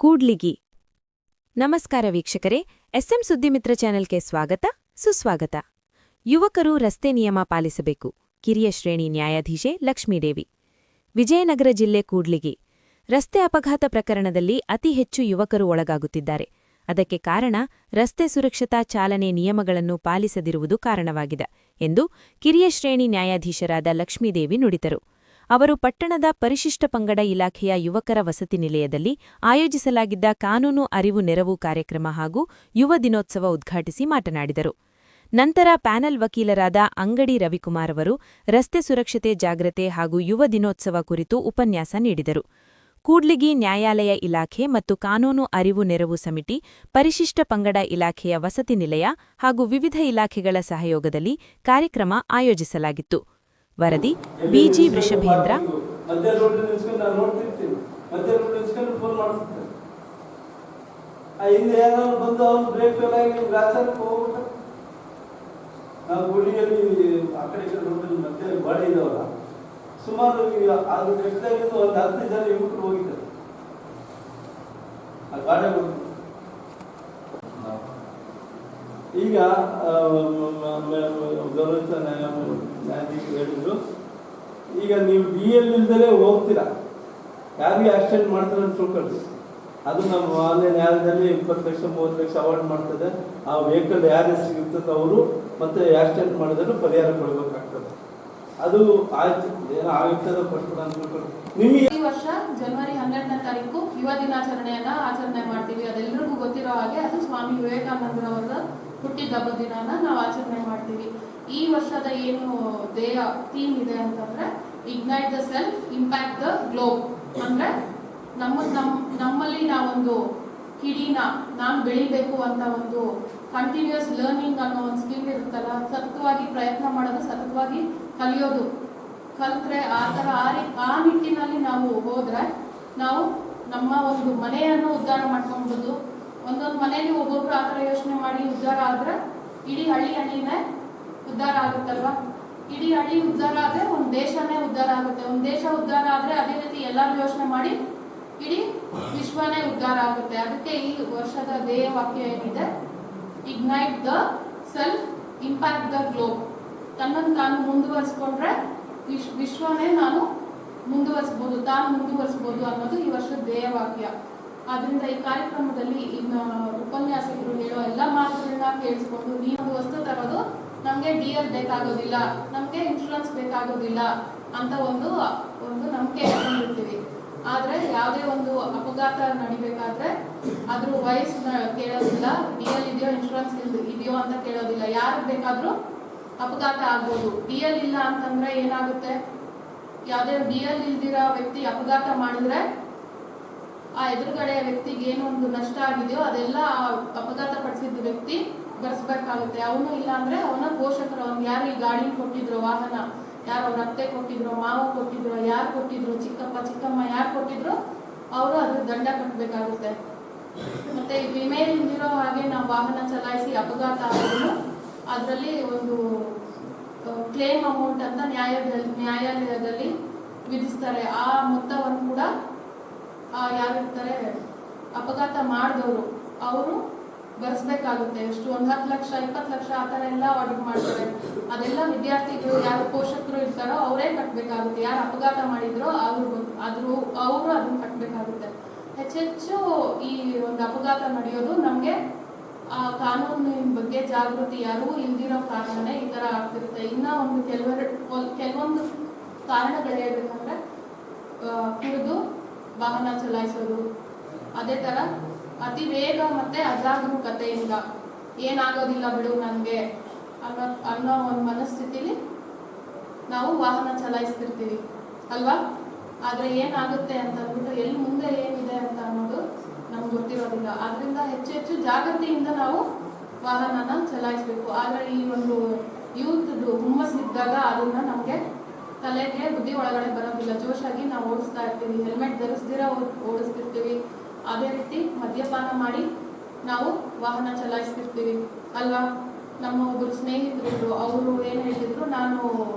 ಕೂಡ್ಲಿಗಿ. ನಮಸ್ಕಾರ ವೀಕ್ಷಕರೇ, ಎಸ್ಎಂ ಸುದ್ದಿಮಿತ್ರ ಚಾನೆಲ್ಗೆ ಸ್ವಾಗತ, ಸುಸ್ವಾಗತ. ಯುವಕರು ರಸ್ತೆ ನಿಯಮ ಪಾಲಿಸಬೇಕು. ಕಿರಿಯ ಶ್ರೇಣಿ ನ್ಯಾಯಾಧೀಶೆ ಲಕ್ಷ್ಮೀದೇವಿ. ವಿಜಯನಗರ ಜಿಲ್ಲೆ ಕೂಡ್ಲಿಗಿ. ರಸ್ತೆ ಅಪಘಾತ ಪ್ರಕರಣದಲ್ಲಿ ಅತಿ ಹೆಚ್ಚು ಯುವಕರು ಒಳಗಾಗುತ್ತಿದ್ದಾರೆ. ಅದಕ್ಕೆ ಕಾರಣ ರಸ್ತೆ ಸುರಕ್ಷತಾ ಚಾಲನೆ ನಿಯಮಗಳನ್ನು ಪಾಲಿಸದಿರುವುದು ಕಾರಣವಾಗಿದೆ ಎಂದು ಕಿರಿಯ ಶ್ರೇಣಿ ನ್ಯಾಯಾಧೀಶರಾದ ಲಕ್ಷ್ಮೀದೇವಿ ನುಡಿದರು. ಅವರು ಪಟ್ಟಣದ ಪರಿಶಿಷ್ಟ ಪಂಗಡ ಇಲಾಖೆಯ ಯುವಕರ ವಸತಿ ನಿಲಯದಲ್ಲಿ ಆಯೋಜಿಸಲಾಗಿದ್ದ ಕಾನೂನು ಅರಿವು ನೆರವು ಕಾರ್ಯಕ್ರಮ ಹಾಗೂ ಯುವ ದಿನೋತ್ಸವ ಉದ್ಘಾಟಿಸಿ ಮಾತನಾಡಿದರು. ನಂತರ ಪ್ಯಾನೆಲ್ ವಕೀಲರಾದ ಅಂಗಡಿ ರವಿಕುಮಾರ್ ಅವರು ರಸ್ತೆ ಸುರಕ್ಷತೆ ಜಾಗ್ರತೆ ಹಾಗೂ ಯುವ ದಿನೋತ್ಸವ ಕುರಿತು ಉಪನ್ಯಾಸ ನೀಡಿದರು. ಕೂಡ್ಲಿಗಿ ನ್ಯಾಯಾಲಯ ಇಲಾಖೆ ಮತ್ತು ಕಾನೂನು ಅರಿವು ನೆರವು ಸಮಿತಿ, ಪರಿಶಿಷ್ಟ ಪಂಗಡ ಇಲಾಖೆಯ ವಸತಿ ನಿಲಯ ಹಾಗೂ ವಿವಿಧ ಇಲಾಖೆಗಳ ಸಹಯೋಗದಲ್ಲಿ ಕಾರ್ಯಕ್ರಮ ಆಯೋಜಿಸಲಾಗಿತ್ತು. ವರದಿ ಬಿಜಿ ವೃಷಭೇಂದ್ರ. ಸುಮಾರು ಅದು ಕೆಟ್ಟದಾಗಿದ್ದು ಒಂದು 10 ಜನ ಯುವಕರು ಹೋಗಿದ್ದಾರೆ. ಈಗ ಗೌರವಿತ ನ್ಯಾಯಾಧೀಶರು ಹೇಳಿದ್ರು, ಈಗ ನೀವು DL ಇಲ್ದಲೇ ಹೋಗ್ತೀರಾ, ಯಾರಿಗೆ ಆಕ್ಸಿಡೆಂಟ್ ಮಾಡ್ತಾರೆ ಅಂತ ತಿಳ್ಕೊಳ್ತೀವಿ. ಅದು ನಮ್ಮ ಮಾನ್ಯ ನ್ಯಾಯಾಲಯದಲ್ಲಿ 20 ಲಕ್ಷ 30 ಲಕ್ಷ ಅವಾರ್ಡ್ ಮಾಡ್ತದೆ. ಆ ವೆಹಿಕಲ್ ಯಾರು ಸಿಗುತ್ತದೆ ಅವರು ಮತ್ತೆ ಆಕ್ಸಿಡೆಂಟ್ ಮಾಡಿದ್ರು ಪರಿಹಾರ ಕೊಡಬೇಕಾಗ್ತದೆ. ಅದು ಆಯ್ತು, ಏನೋ ಆಗುತ್ತದೆ ಕೊಡ್ತಾರೆ ಅಂತ ತಿಳ್ಕೊಂಡು ನಿಮಗೆ ಈ ವರ್ಷ ಜನವರಿ 12ನೇ ತಾರೀಕು ಯುವ ದಿನಾಚರಣೆಯನ್ನ ಆಚರಣೆ ಮಾಡ್ತೀವಿ. ಅದೆಲ್ಲರಿಗೂ ಗೊತ್ತಿರೋ ಹಾಗೆ ಅದು ಸ್ವಾಮಿ ವಿವೇಕಾನಂದರವರ ಹುಟ್ಟಿದ ಹಬ್ಬದ ದಿನಾನ ನಾವು ಆಚರಣೆ ಮಾಡ್ತೀವಿ. ಈ ವರ್ಷದ ಏನು ಥೀಮ್ ಇದೆ ಅಂತಂದ್ರೆ ignite the self, impact the globe. ಅಂದ್ರೆ ನಮ್ಮಲ್ಲಿ ನಾವೊಂದು ಕಿಡಿನ ನಾನು ಬೆಳಿಬೇಕು ಅಂತ ಒಂದು ಕಂಟಿನ್ಯೂಸ್ ಲರ್ನಿಂಗ್ ಅನ್ನೋ ಒಂದು ಸ್ಕಿಲ್ ಇರುತ್ತಲ್ಲ, ಸತತವಾಗಿ ಪ್ರಯತ್ನ ಮಾಡೋದು, ಸತತವಾಗಿ ಕಲಿಯೋದು, ಕಲಿತ್ರೆ ಆ ನಿಟ್ಟಿನಲ್ಲಿ ನಾವು ಹೋದ್ರೆ ನಾವು ನಮ್ಮ ಒಂದು ಮನೆಯನ್ನು ಉದ್ಧಾರ ಮಾಡ್ಕೊಬಹುದು. ಒಂದೊಂದು ಮನೆಯಲ್ಲಿ ಒಬ್ಬೊಬ್ರು ಆ ಥರ ಯೋಚನೆ ಮಾಡಿ ಉದ್ಧಾರ ಆದ್ರೆ ಇಡೀ ಹಳ್ಳಿನೇ ಉದ್ಧಾರ ಆಗುತ್ತಲ್ವಾ. ಇಡೀ ಹಳ್ಳಿ ಉದ್ಧಾರ ಆದ್ರೆ ಒಂದು ದೇಶನೇ ಉದ್ಧಾರ ಆಗುತ್ತೆ. ಒಂದು ದೇಶ ಉದ್ಧಾರ ಆದ್ರೆ ಅದೇ ರೀತಿ ಎಲ್ಲರೂ ಯೋಚನೆ ಮಾಡಿ ಇಡೀ ವಿಶ್ವನೇ ಉದ್ಧಾರ ಆಗುತ್ತೆ. ಅದಕ್ಕೆ ಈ ವರ್ಷದ ಧ್ಯೇಯ ವಾಕ್ಯ ಏನಿದೆ, ignite the self, impact the globe. ತನ್ನನ್ನು ತಾನು ಮುಂದುವರಿಸ್ಕೊಂಡ್ರೆ ವಿಶ್ವನೇ ನಾನು ಮುಂದುವರಿಸ್ಬೋದು, ತಾನು ಮುಂದುವರಿಸ್ಬೋದು ಅನ್ನೋದು ಈ ವರ್ಷದ ಧ್ಯೇಯ ವಾಕ್ಯ. ಆದ್ರಿಂದ ಈ ಕಾರ್ಯಕ್ರಮದಲ್ಲಿ ಇನ್ನು ಉಪನ್ಯಾಸಕರು ಹೇಳೋ ಎಲ್ಲ ಮಾತುಗಳನ್ನ ಕೇಳಿಸ್ಕೊಂಡು, ನೀವು ವಸ್ತು ತರೋದು ನಮಗೆ DL ಬೇಕಾಗೋದಿಲ್ಲ, ನಮಗೆ ಇನ್ಶೂರೆನ್ಸ್ ಬೇಕಾಗೋದಿಲ್ಲ ಅಂತ ಒಂದು ನಂಬಿಕೆ ಇಟ್ಕೊಂಡಿರ್ತೀವಿ. ಆದ್ರೆ ಯಾವುದೇ ಒಂದು ಅಪಘಾತ ನಡಿಬೇಕಾದ್ರೆ ಅದ್ರ ವಯಸ್ಸನ್ನ ಕೇಳೋದಿಲ್ಲ, DL ಇದೆಯೋ ಇನ್ಶೂರೆನ್ಸ್ ಇದೆಯೋ ಅಂತ ಕೇಳೋದಿಲ್ಲ. ಯಾರಿಗೆ ಬೇಕಾದ್ರೂ ಅಪಘಾತ ಆಗ್ಬೋದು. DL ಇಲ್ಲ ಅಂತಂದ್ರೆ ಏನಾಗುತ್ತೆ, ಯಾವುದೇ DL ಇಲ್ದಿರೋ ವ್ಯಕ್ತಿ ಅಪಘಾತ ಮಾಡಿದ್ರೆ ಆ ಎದುರುಗಡೆ ವ್ಯಕ್ತಿಗೆ ಏನೊಂದು ನಷ್ಟ ಆಗಿದೆಯೋ ಅದೆಲ್ಲ ಅಪಘಾತ ಪಡಿಸಿದ ವ್ಯಕ್ತಿ ಬರ್ಸ್ಬೇಕಾಗುತ್ತೆ. ಅವನು ಇಲ್ಲ ಅಂದ್ರೆ ಅವನ ಪೋಷಕರು, ಅವ್ನು ಯಾರು ಈ ಗಾಡಿ ಕೊಟ್ಟಿದ್ರು, ವಾಹನ ಯಾರು ಅವ್ರ ಅತ್ತೆ ಕೊಟ್ಟಿದ್ರು, ಮಾವ ಕೊಟ್ಟಿದ್ರು, ಯಾರು ಕೊಟ್ಟಿದ್ರು, ಚಿಕ್ಕಪ್ಪ ಚಿಕ್ಕಮ್ಮ ಯಾರು ಕೊಟ್ಟಿದ್ರು, ಅವರು ಅದ್ರ ದಂಡ ಕಟ್ಟಬೇಕಾಗುತ್ತೆ. ಮತ್ತೆ ವಿಮೆ ಇಲ್ದಿರೋ ಹಾಗೆ ನಾವು ವಾಹನ ಚಲಾಯಿಸಿ ಅಪಘಾತ ಆಗೋದು ಅದರಲ್ಲಿ ಒಂದು ಕ್ಲೇಮ್ ಅಮೌಂಟ್ ಅಂತ ನ್ಯಾಯಾಲಯದಲ್ಲಿ ವಿಧಿಸ್ತಾರೆ. ಆ ಮೊತ್ತವನ್ನು ಕೂಡ ಯಾರಿರ್ತಾರೆ ಅಪಘಾತ ಮಾಡಿದವರು ಅವರು ಬರ್ಸ್ಬೇಕಾಗುತ್ತೆ. ಎಷ್ಟು ಒಂದು 10 ಲಕ್ಷ 20 ಲಕ್ಷ ಆ ಥರ ಎಲ್ಲ ಆರ್ಡರ್ ಮಾಡ್ತಾರೆ. ಅದೆಲ್ಲ ವಿದ್ಯಾರ್ಥಿಗಳು ಯಾರು ಪೋಷಕರು ಇರ್ತಾರೋ ಅವರೇ ಕಟ್ಟಬೇಕಾಗುತ್ತೆ. ಯಾರು ಅಪಘಾತ ಮಾಡಿದ್ರೋ ಅವರು ಅದನ್ನ ಕಟ್ಟಬೇಕಾಗುತ್ತೆ. ಹೆಚ್ಚೆಚ್ಚು ಈ ಒಂದು ಅಪಘಾತ ನಡೆಯೋದು ನಮಗೆ ಆ ಕಾನೂನಿನ ಬಗ್ಗೆ ಜಾಗೃತಿ ಯಾರೂ ಇಲ್ದಿರೋ ಕಾರಣನೇ ಈ ಥರ ಆಗ್ತಿರುತ್ತೆ. ಇನ್ನ ಒಂದು ಕೆಲವೊಂದು ಕಾರಣಗಳು ಹೇಳ್ಬೇಕಂದ್ರೆ ಕುಡಿದು ವಾಹನ ಚಲಾಯಿಸೋದು, ಅದೇ ಥರ ಅತಿ ವೇಗ ಮತ್ತೆ ಅಜಾಗರೂಕತೆಯಿಂದ ಏನಾಗೋದಿಲ್ಲ ಬಿಡು ನನಗೆ ಅನ್ನೋ ಒಂದು ಮನಸ್ಥಿತಿಲಿ ನಾವು ವಾಹನ ಚಲಾಯಿಸ್ತಿರ್ತೀವಿ ಅಲ್ವಾ. ಆದರೆ ಏನಾಗುತ್ತೆ ಅಂತ ಅಂದ್ಬಿಟ್ಟು ಎಲ್ಲಿ ಮುಂದೆ ಏನಿದೆ ಅಂತ ಅನ್ನೋದು ನಮ್ಗೆ ಗೊತ್ತಿರೋದಿಲ್ಲ. ಆದ್ರಿಂದ ಹೆಚ್ಚು ಜಾಗೃತಿಯಿಂದ ನಾವು ವಾಹನನ ಚಲಾಯಿಸಬೇಕು. ಆದರೆ ಈ ಒಂದು ಯೂತ್ದು ಹುಮ್ಮಸ್ಸಿದ್ದಾಗ ಅದನ್ನ ನಮಗೆ ತಲೆಗೆ ಬುದ್ಧಿ ಒಳಗಡೆ ಬರೋದಿಲ್ಲ. ಜೋಶಾಗಿ ನಾವು ಓಡಿಸ್ತಾ ಇರ್ತೀವಿ, ಹೆಲ್ಮೆಟ್ ಧರಿಸ್ದಿರ ಓಡಿಸ್ತಿರ್ತೀವಿ. ಅದೇ ರೀತಿ ಮದ್ಯಪಾನ ಮಾಡಿ ನಾವು ವಾಹನ ಚಲಾಯಿಸ್ತಿರ್ತೀವಿ ಅಲ್ವಾ. ನಮ್ಮ ಒಬ್ಬರು ಸ್ನೇಹಿತರು ಅವರು ಏನು ಹೇಳಿದ್ರು, ನಾನು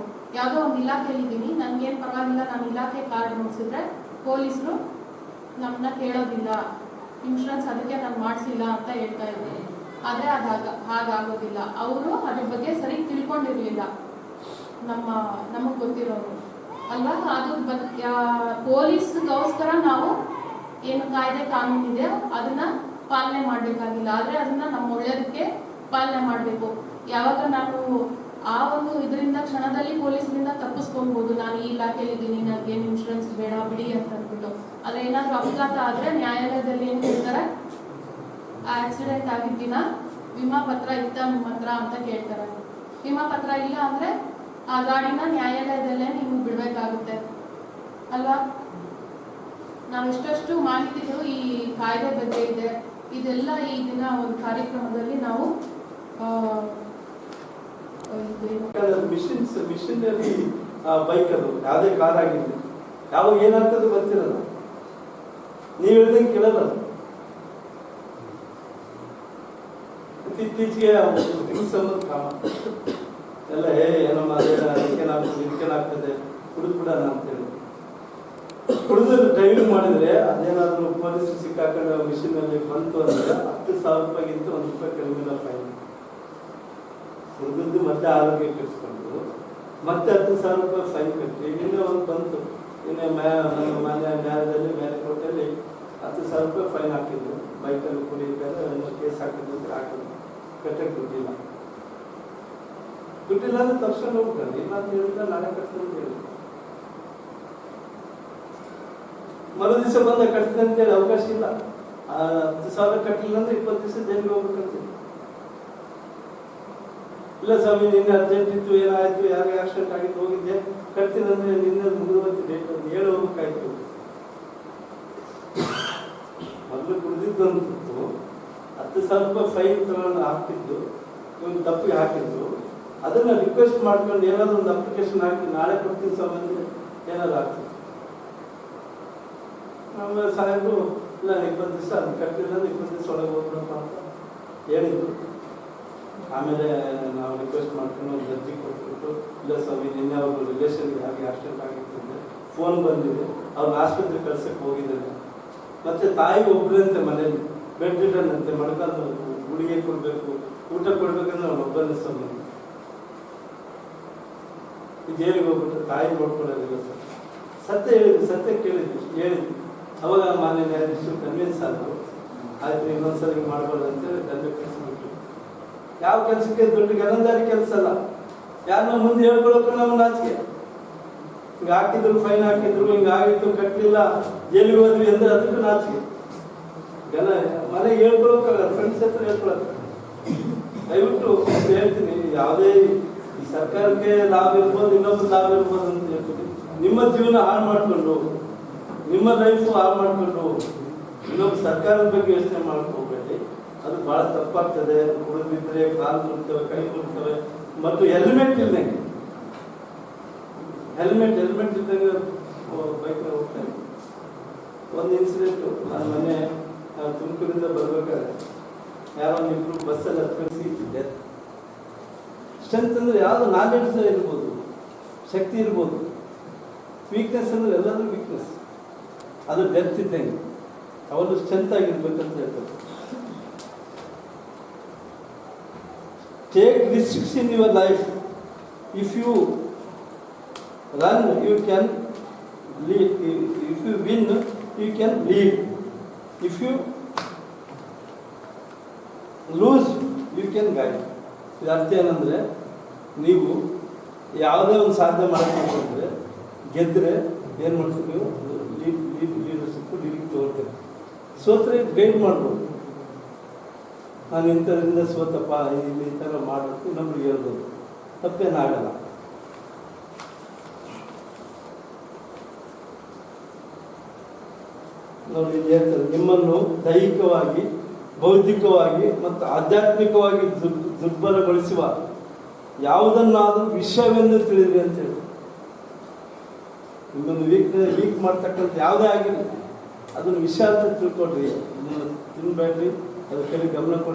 ಯಾವುದೋ ಒಂದು ಇಲಾಖೆಯಲ್ಲಿದ್ದೀನಿ, ನನಗೇನು ಪರವಾಗಿಲ್ಲ, ನಾನು ಇಲಾಖೆ ಕಾರ್ಡ್ ಮುಗಿಸಿದ್ರೆ ಪೊಲೀಸರು ನಮ್ಮನ್ನ ಕೇಳೋದಿಲ್ಲ ಇನ್ಶೂರೆನ್ಸ್ ಅದಕ್ಕೆ ನಾನು ಮಾಡಿಸಿಲ್ಲ ಅಂತ ಹೇಳ್ತಾ ಇದ್ದೀನಿ. ಆದರೆ ಹಾಗಾಗೋದಿಲ್ಲ. ಅವರು ಅದ್ರ ಬಗ್ಗೆ ಸರಿ ತಿಳ್ಕೊಂಡಿರಲಿಲ್ಲ, ನಮಗೆ ಗೊತ್ತಿರೋರು ಅಲ್ವಾ. ಅದು ಪೊಲೀಸ್ಗೋಸ್ಕರ ನಾವು ಏನು ಕಾಯ್ದೆ ಕಾನೂನಿದೆ ಅದನ್ನ ಪಾಲನೆ ಮಾಡಬೇಕಾಗಿಲ್ಲ, ಆದರೆ ಅದನ್ನ ನಮ್ಮ ಒಳ್ಳೆಯದಕ್ಕೆ ಪಾಲನೆ ಮಾಡಬೇಕು. ಯಾವಾಗ ನಾನು ಆ ಒಂದು ಇದರಿಂದ ಕ್ಷಣದಲ್ಲಿ ಪೊಲೀಸರಿಂದ ತಪ್ಪಿಸ್ಕೊಳ್ಬೋದು, ನಾನು ಈ ಇಲಾಖೆಯಲ್ಲಿ ಇದ್ದೀನಿ, ನನಗೇನು ಇನ್ಶೂರೆನ್ಸ್ ಬೇಡ ಬಿಡಿ ಅಂತ ಅಂದ್ಬಿಟ್ಟು. ಆದರೆ ಏನಾದರೂ ಅಪಘಾತ ಆದರೆ ನ್ಯಾಯಾಲಯದಲ್ಲಿ ಏನು ಹೇಳ್ತಾರೆ, ಆಕ್ಸಿಡೆಂಟ್ ಆಗಿದ್ದ ದಿನ ವಿಮಾ ಪತ್ರ ಇತ್ತ ನಿಮ್ಮ ಹತ್ರ ಅಂತ ಕೇಳ್ತಾರೆ. ವಿಮಾ ಪತ್ರ ಇಲ್ಲ ಅಂದರೆ ಆ ಗಾಡಿನ ನ್ಯಾಯಾಲಯದಲ್ಲೇ ನೀವು ಬಿಡಬೇಕಾಗುತ್ತೆ ಅಲ್ವಾ. ನಾವು ಎಷ್ಟೆಷ್ಟು ಮಾಹಿತಿಗಳು ಈ ಕಾಯ್ದೆ ಬಗ್ಗೆ ಇದೆ, ಇದೆಲ್ಲ ಈ ದಿನ ಒಂದು ಕಾರ್ಯಕ್ರಮದಲ್ಲಿ ನಾವು ಮಿಷಿನರಿ ಬೈಕ್ ಅದು ಯಾವುದೇ ಕಾರ್ ಆಗಿರಲಿ, ಯಾವಾಗ ಏನಾಗ್ತದೆ ಗೊತ್ತಿರಲ್ಲ, ನೀವು ಹೇಳ್ದಂಗೆ ಕೇಳಲ್ಲ. ಇತ್ತೀಚೆಗೆ ಕಾಮ ಎಲ್ಲ ಏನಮ್ಮ ಇದಕ್ಕೇನಾಗ್ತದೆ ಕುಡಿದ್ಬಿಡೋಣ ಅಂತೇಳಿ ಕುಡಿದ್ರೆ ಡ್ರೈವಿಂಗ್ ಮಾಡಿದ್ರೆ ಅದೇನಾದ್ರೂ ಪೊಲೀಸ್ ಸಿಕ್ಕಾಕೊಂಡು ಮಿಷಿನಲ್ಲಿ ಬಂತು ಅಂದ್ರೆ 10,000 ರೂಪಾಯಿಗಿಂತ ₹1 ಕಡಿಮೆ ಫೈನ್. ಕುಡಿದ್ದು ಮತ್ತೆ ಆರೋಗ್ಯ ಕೆಡಿಸ್ಕೊಂಡು ಮತ್ತೆ 10,000 ರೂಪಾಯಿ ಫೈನ್ ಕಟ್ಟಿ ಇನ್ನೇ ಒಂದು ಬಂತು. ಇನ್ನೇ ನಮ್ಮ ಮನೆ ನ್ಯಾಯದಲ್ಲಿ ಮೇಲುಕೋಟೆಯಲ್ಲಿ 10,000 ರೂಪಾಯಿ ಫೈನ್ ಹಾಕಿದ್ರು. ಬೈಕಲ್ಲಿ ಕುಡಿಬೇಕಾದ್ರೆ ಕೇಸ್ ಹಾಕಿದ್ರು ಅಂತ ಹಾಕಿದ್ರು, ಕಟ್ಟಕ್ಕೆ ದುಡ್ಡಿಲ್ಲ ಅಂದ್ರೆ ತಕ್ಷಣ ಹೋಗ್ತಾರೆ. ಏನಾದ್ರು ಹೇಳಿದ್ರೆ ನಾಳೆ ಕಟ್ಕೊಂಡು ಹೇಳಿ ಮರು ದಿವಸ ಬಂದ ಕಟ್ತದೆ ಅಂತೇಳಿ ಅವಕಾಶ ಇಲ್ಲ. 10,000 ಕಟ್ಟಲಿಲ್ಲ ಅಂದ್ರೆ 20 ದಿವಸ ಜೈಲಿಗೆ ಹೋಗ್ಬೇಕಂತ. ಇಲ್ಲ ಸ್ವಾಮಿ ನಿನ್ನೆ ಅರ್ಜೆಂಟ್ ಇತ್ತು, ಏನಾಯ್ತು, ಯಾರಿಗೆ ಆಕ್ಸಿಡೆಂಟ್ ಆಗಿತ್ತು, ಹೋಗಿದ್ದೆ, ಕಟ್ತೀನಿ ಅಂದ್ರೆ ನಿನ್ನೆ ಮುಗಿದು ಡೇಟ್ ಅಂತ ಹೇಳಿ ಹೋಗ್ಬೇಕಾಯ್ತು. ಮೊದಲು ಕುಡಿದಿದ್ದಂತೂ 10,000 ರೂಪಾಯಿ ಫೈನ್ ತಗೊಂಡು ಹಾಕಿದ್ದು, ಒಂದು ತಪ್ಪಿಗೆ ಹಾಕಿದ್ದು, ಅದನ್ನ ರಿಕ್ವೆಸ್ಟ್ ಮಾಡ್ಕೊಂಡು ಏನಾದ್ರು ಒಂದು ಅಪ್ಲಿಕೇಶನ್ ಹಾಕಿ ನಾಳೆ ಕೊಡ್ತೀನಿ ಸ್ವಾಮಿ ಏನಾದ್ರು ಆಗ್ತದೆ. ಆಮೇಲೆ ಸಾಹೇಬರು ಇಲ್ಲ 20 ದಿವಸ ಅದು ಕಟ್ಟಿಲ್ಲ, 20 ದಿವಸ ಒಳಗೆ ಹೋಗ್ಬಿಡಪ್ಪ ಅಂತ ಹೇಳಿದ್ರು. ಆಮೇಲೆ ನಾವು ರಿಕ್ವೆಸ್ಟ್ ಮಾಡ್ಕೊಂಡು ಒಂದು ಅರ್ಜಿ ಕೊಟ್ಬಿಟ್ಟು, ಇಲ್ಲ ಸ್ವಾಮಿ ನಿನ್ನೆ ಅವ್ರ ರಿಲೇಷನ್ಗೆ ಹಾಗೆ ಆಕ್ಸಿಡೆಂಟ್ ಆಗಿತ್ತು ಅಂದರೆ ಫೋನ್ ಬಂದಿದೆ, ಅವ್ರನ್ನ ಆಸ್ಪತ್ರೆಗೆ ಕಳ್ಸಕ್ಕೆ ಹೋಗಿದ್ದಾರೆ. ಮತ್ತೆ ತಾಯಿಗೆ ಒಬ್ಬರಂತೆ ಮನೇಲಿ ಬೆಡ್ ರಿಟರ್ನ್ ಅಂತೆ, ಮಡ್ಕೊಂಡು ಗುಡಿಗೆ ಕೊಡಬೇಕು, ಊಟ ಕೊಡ್ಬೇಕಂದ್ರೆ ಅವ್ನು ಒಬ್ಬನೇ ಸ್ವಾಮಿ. ಜೈಲಿಗೆ ಹೋಗ್ಬಿಟ್ಟು ತಾಯಿ ನೋಡ್ಕೊಳ್ಳೋದಿಲ್ಲ ಸರ್. ಸತ್ಯ ಹೇಳಿದ್ವಿ, ಸತ್ಯ ಹೇಳಿದ್ವಿ. ಅವಾಗ ಮಾನ್ಯ ನ್ಯಾಯಾಧೀಶರು ಕನ್ವಿನ್ಸ್ ಆದರು, ಆಯ್ತು ಇನ್ನೊಂದ್ಸಲ ಮಾಡಬಾರ್ದು ಅಂತೇಳಿ ದಂಡ ಕಳಿಸ್ಬಿಟ್ಟು. ಯಾವ ಕೆಲಸಕ್ಕೆ ದೊಡ್ಡ ಗನಂದಾರಿ ಕೆಲಸ ಅಲ್ಲ, ಯಾರನ್ನ ಮುಂದೆ ಹೇಳ್ಕೊಳಕ್ಕೂ ನಾವು ನಾಚಿಕೆ. ಹಿಂಗೆ ಹಾಕಿದ್ರು, ಫೈನ್ ಹಾಕಿದ್ರು, ಹಿಂಗಾಗಿತ್ತು, ಕಟ್ಟಲಿಲ್ಲ, ಜೈಲಿಗೆ ಹೋದ್ವಿ ಅಂದ್ರೆ ಅದಕ್ಕೂ ನಾಚಿಕೆ. ಮನೆಗೆ ಹೇಳ್ಕೊಳಕ್ಕಾಗಲ್ಲ, ಫ್ರೆಂಡ್ಸ್ ಹತ್ರ ಹೇಳ್ಕೊಳಕ್ಕ. ದಯವಿಟ್ಟು ಹೇಳ್ತೀನಿ, ಯಾವುದೇ ಈ ಸರ್ಕಾರಕ್ಕೆ ಲಾಭ ಇರ್ಬೋದು, ಇನ್ನೊಬ್ಬರು ಲಾಭ ಇರ್ಬೋದು ಅಂತ ಹೇಳ್ತೀನಿ. ನಿಮ್ಮ ಜೀವನ ಹಾಳು ಮಾಡಿಕೊಂಡು, ನಿಮ್ಮ ಲೈಫು ಹಾಳು ಮಾಡಿಕೊಂಡು ಇನ್ನೊಬ್ಬ ಸರ್ಕಾರದ ಬಗ್ಗೆ ಯೋಚನೆ ಮಾಡ್ಕೋಬೇಡಿ. ಅದು ಬಹಳ ತಪ್ಪಾಗ್ತದೆ. ಕುಡಿದಿದ್ರೆ ಕಾಲು ಮುರಿತವೆ, ಕೈ ಮುರಿತವೆ. ಮತ್ತು ಹೆಲ್ಮೆಟ್ ಇಲ್ದಂಗೆ ಇದ್ದಂಗೆ ಬೈಕ್ ಹೋಗ್ತಾನೆ. ಒಂದು ಇನ್ಸಿಡೆಂಟು, ನಾನು ಮೊನ್ನೆ ತುಮಕೂರಿಂದ ಬರ್ಬೇಕಾದ್ರೆ ಯಾರೋ ಇಬ್ಬರು ಬಸ್ಸಲ್ಲಿ ಹತ್ಕೊಂಡು ಸಿಕ್ಕಿದ್ದೆ. ಸ್ಟ್ರೆಂತ್ ಅಂದರೆ ಯಾವುದು ನಾಲೆಡ್ಜ್ ಇರ್ಬೋದು, ಶಕ್ತಿ ಇರ್ಬೋದು. ವೀಕ್ನೆಸ್ ಅಂದರೆ ಎಲ್ಲರೂ ವೀಕ್ನೆಸ್, ಅದು ಡೆತ್ ಇದ್ದಂಗೆ. ಅವರು ಸ್ಟ್ರೆಂತ್ ಆಗಿರ್ಬೇಕಂತ ಹೇಳ್ತಾರೆ. Take risks in your life. If you run, you can lead. If you win, you can lead. If you lose, you can guide. ಇದು ಅರ್ಥ ಏನಂದರೆ, ನೀವು ಯಾವುದೇ ಒಂದು ಸಾಧನೆ ಮಾಡಬೇಕಂದ್ರೆ ಗೆದ್ದರೆ ಏನು ಮಾಡ್ತೀವಿ, ನೀವು ಲೀಡರ್ಶಿಪ್ ಲೀಡಿಂಗ್ ತಗೋತೀರಿ. ಸೋತ್ರೆ ಗೈಡ್ ಮಾಡ್ಬೋದು. ನಾನು ಇಂಥದ್ರಿಂದ ಸೋತಪ್ಪ, ಇಲ್ಲಿ ಈ ಥರ ಮಾಡಬೇಕು, ನಮ್ಗೆ ಹೇಳ್ಬೋದು, ತಪ್ಪೇನಾಗಲ್ಲ. ನೋಡಿ ಹೇಳ್ತಾರೆ, ನಿಮ್ಮನ್ನು ದೈಹಿಕವಾಗಿ, ಬೌದ್ಧಿಕವಾಗಿ ಮತ್ತು ಆಧ್ಯಾತ್ಮಿಕವಾಗಿ ದುರ್ಬಲಗೊಳಿಸುವ ಯಾವುದನ್ನಾದರೂ ವಿಷಯವೆಂದು ತಿಳಿದ್ರಿ ಅಂತ ಹೇಳಿ. ನಿಮ್ಮನ್ನು ವೀಕ್ ಮಾಡ್ತಕ್ಕಂಥ ಯಾವುದೇ ಆಗಿರಲಿ ಅದನ್ನು ವಿಷಯ ಅಂತ ತಿಳ್ಕೊಡ್ರಿ. ಅದನ್ನು ತಿನ್ಬೇಡ್ರಿ, ಅದ್ರ ಕಡೆ ಗಮನ ಕೊಡಿ.